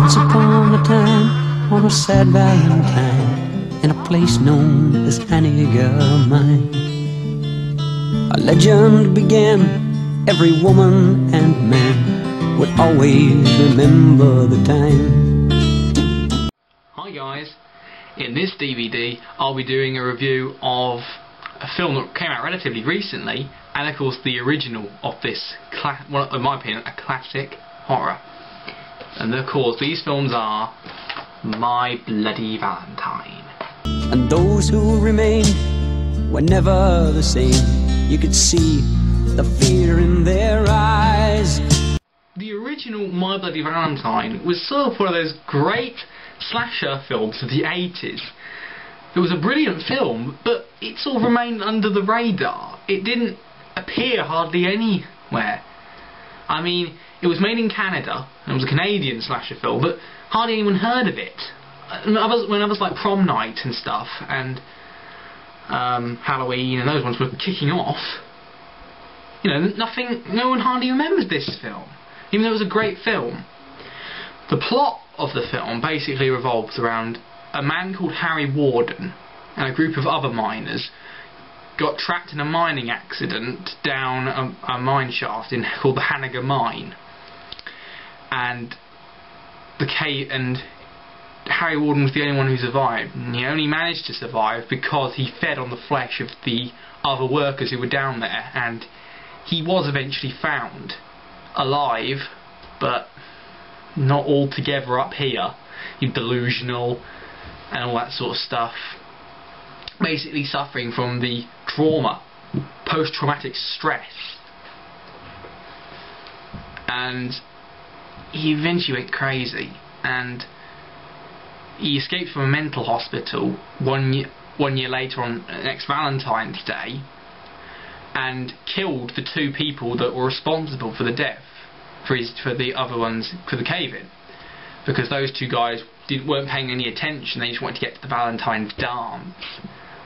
Once upon a time, on a sad Valentine, in a place known as Hanniger Mine, a legend began. Every woman and man would always remember the time. Hi guys, in this DVD I'll be doing a review of a film that came out relatively recently, and of course the original of this, in my opinion, a classic horror. And of course these films are My Bloody Valentine. And those who remained were never the same. You could see the fear in their eyes. The original My Bloody Valentine was sort of one of those great slasher films of the 80s. It was a brilliant film, but it sort of remained under the radar. It didn't appear hardly anywhere. I mean, it was made in Canada, and it was a Canadian slasher film, but hardly anyone heard of it. When others like Prom Night and stuff, and Halloween, and those ones were kicking off, you know, no one hardly remembers this film, even though it was a great film. The plot of the film basically revolves around a man called Harry Warden and a group of other miners got trapped in a mining accident down a mine shaft called the Hanniger Mine, and Harry Warden was the only one who survived, and he only managed to survive because he fed on the flesh of the other workers who were down there, and he was eventually found alive, but not altogether up here. He's delusional and all that sort of stuff, basically suffering from the trauma, post-traumatic stress, and he eventually went crazy, and he escaped from a mental hospital one year later on next Valentine's Day, and killed the two people that were responsible for the death, for the cave-in, because those two guys weren't paying any attention. They just wanted to get to the Valentine's dance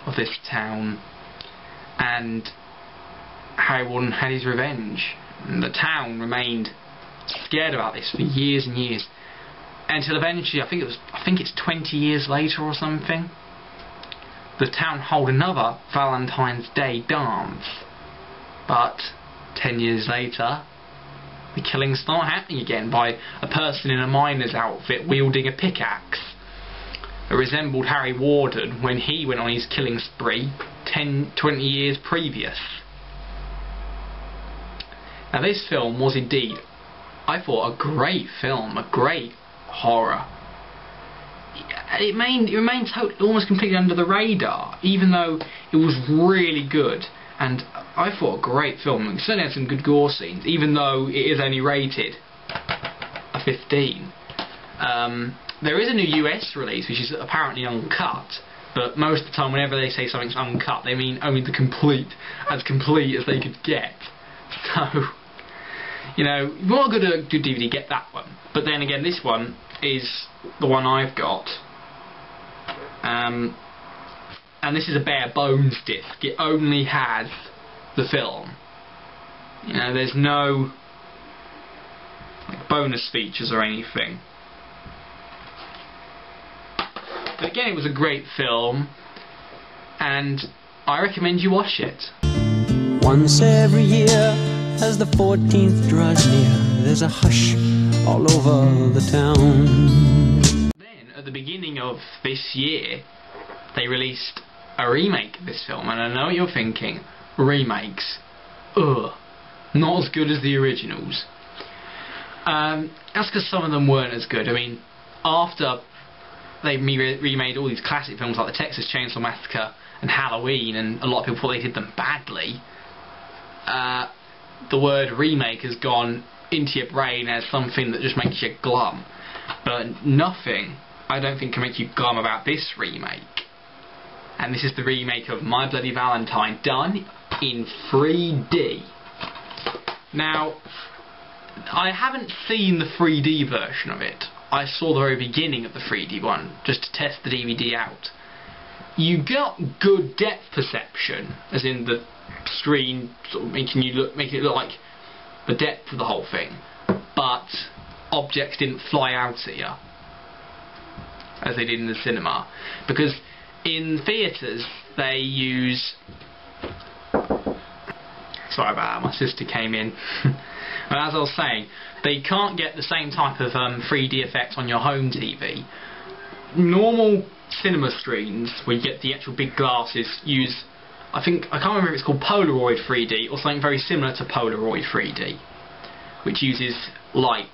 of this town, and Harry Warden had his revenge, and the town remained scared about this for years and years, until eventually, I think it's 20 years later or something, the town hold another Valentine's Day dance. But 10 years later, the killings start happening again by a person in a miner's outfit wielding a pickaxe that resembled Harry Warden when he went on his killing spree 20 years previous. Now this film was indeed, I thought, a great film, a great horror. It remained almost completely under the radar, even though it was really good, and I thought a great film. It certainly had some good gore scenes, even though it is only rated a 15. There is a new US release which is apparently uncut, but most of the time whenever they say something's uncut they mean only as complete as they could get. So, you know, if you want a good DVD, get that one. But then again, this one is the one I've got. And this is a bare bones disc. It only has the film. You know, there's no bonus features or anything. But again, it was a great film, and I recommend you watch it. Once every year, as the 14th draws near, there's a hush all over the town. Then, at the beginning of this year, they released a remake of this film, and I know what you're thinking, remakes, ugh, not as good as the originals. That's because some of them weren't as good. I mean, after they remade all these classic films like the Texas Chainsaw Massacre and Halloween, and a lot of people thought they did them badly, the word remake has gone into your brain as something that just makes you glum. But nothing, I don't think, can make you glum about this remake. And this is the remake of My Bloody Valentine, done in 3D. Now, I haven't seen the 3D version of it. I saw the very beginning of the 3D one, just to test the DVD out. You got good depth perception, as in the screen sort of making it look like the depth of the whole thing, but objects didn't fly out at you. as they did in the cinema, because in theatres they use... Sorry about that, my sister came in. But as I was saying, they can't get the same type of 3D effects on your home TV. Normal cinema screens, where you get the actual big glasses, use, I can't remember if it's called Polaroid 3D or something very similar to Polaroid 3D, which uses light.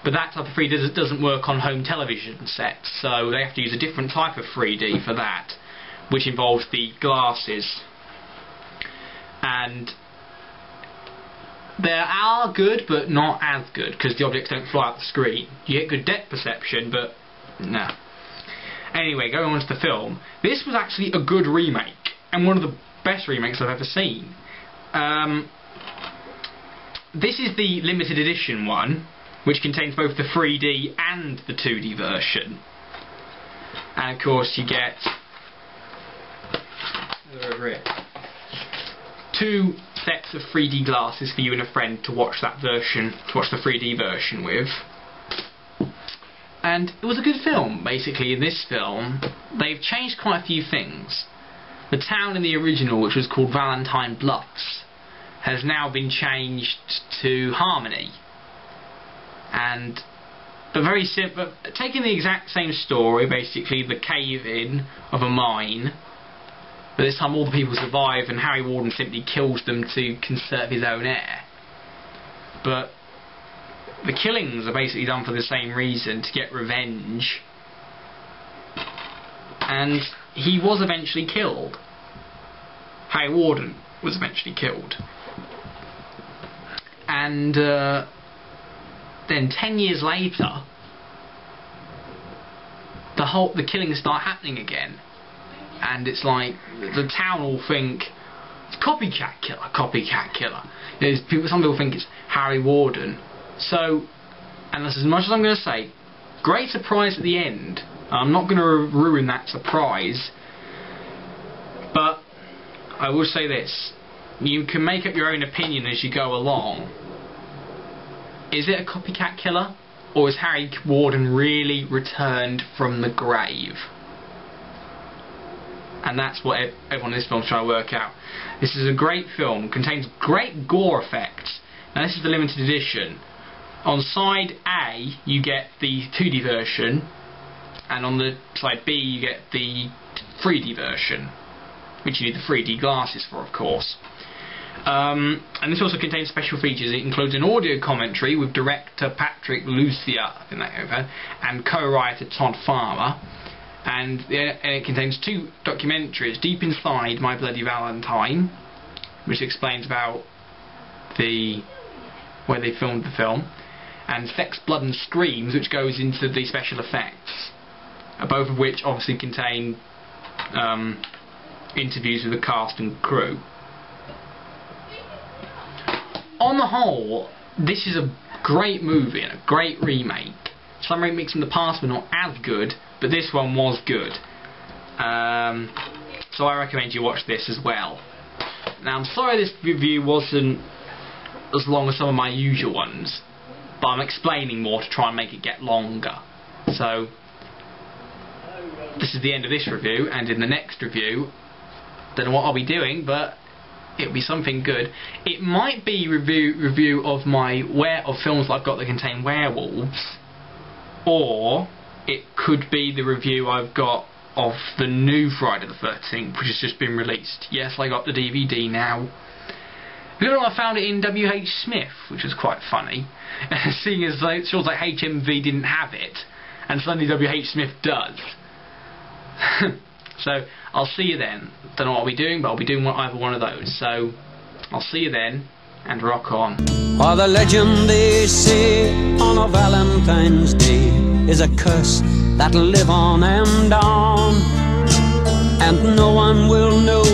But that type of 3D doesn't work on home television sets, so they have to use a different type of 3D for that, which involves the glasses. And they are good, but not as good, because the objects don't fly out the screen. You get good depth perception, but no. Anyway, going on to the film, this was actually a good remake, and one of the best remakes I've ever seen. This is the limited edition one, which contains both the 3D and the 2D version. And of course you get two sets of 3D glasses for you and a friend to watch that version, to watch the 3D version with. And it was a good film. Basically, in this film, they've changed quite a few things. The town in the original, which was called Valentine Bluffs, has now been changed to Harmony. And very simple, taking the exact same story, basically the cave-in of a mine, but this time all the people survive and Harry Warden simply kills them to conserve his own air. But the killings are basically done for the same reason, to get revenge. And he was eventually killed. Harry Warden was eventually killed. And then 10 years later, the killings start happening again. And it's like, the town all think, it's copycat killer, copycat killer. Some people think it's Harry Warden. So, and that's as much as I'm going to say, great surprise at the end. I'm not going to ruin that surprise, but I will say this: you can make up your own opinion as you go along. Is it a copycat killer, or is Harry Warden really returned from the grave? And that's what everyone in this film is trying to work out. This is a great film, contains great gore effects. Now this is the limited edition. On side A you get the 2D version, and on the side B you get the 3D version, which you need the 3D glasses for, of course. And this also contains special features. It includes an audio commentary with director Patrick Lucia, I think that over, and co-writer Todd Farmer. And it contains two documentaries: Deep Inside My Bloody Valentine, which explains about where they filmed the film, and Sex, Blood and Screams, which goes into the special effects, both of which obviously contain interviews with the cast and crew. On the whole, this is a great movie and a great remake. Some remakes in the past were not as good, but this one was good. So I recommend you watch this as well. Now I'm sorry this review wasn't as long as some of my usual ones, but I'm explaining more to try and make it get longer. So this is the end of this review, and in the next review, don't know what I'll be doing, but it'll be something good. It might be review of of films that I've got that contain werewolves, or it could be the review I've got of the new Friday the 13th, which has just been released. Yes, I got the DVD now. You know, I found it in WH Smith, which was quite funny, seeing as though it feels like HMV didn't have it, and suddenly WH Smith does. So I'll see you then. Don't know what I'll be doing, but I'll be doing either one of those. So I'll see you then, and rock on. Or the legend they say on a Valentine's Day is a curse that'll live on and on, and no one will know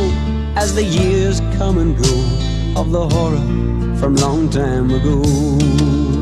as the years come and go of the horror from long time ago.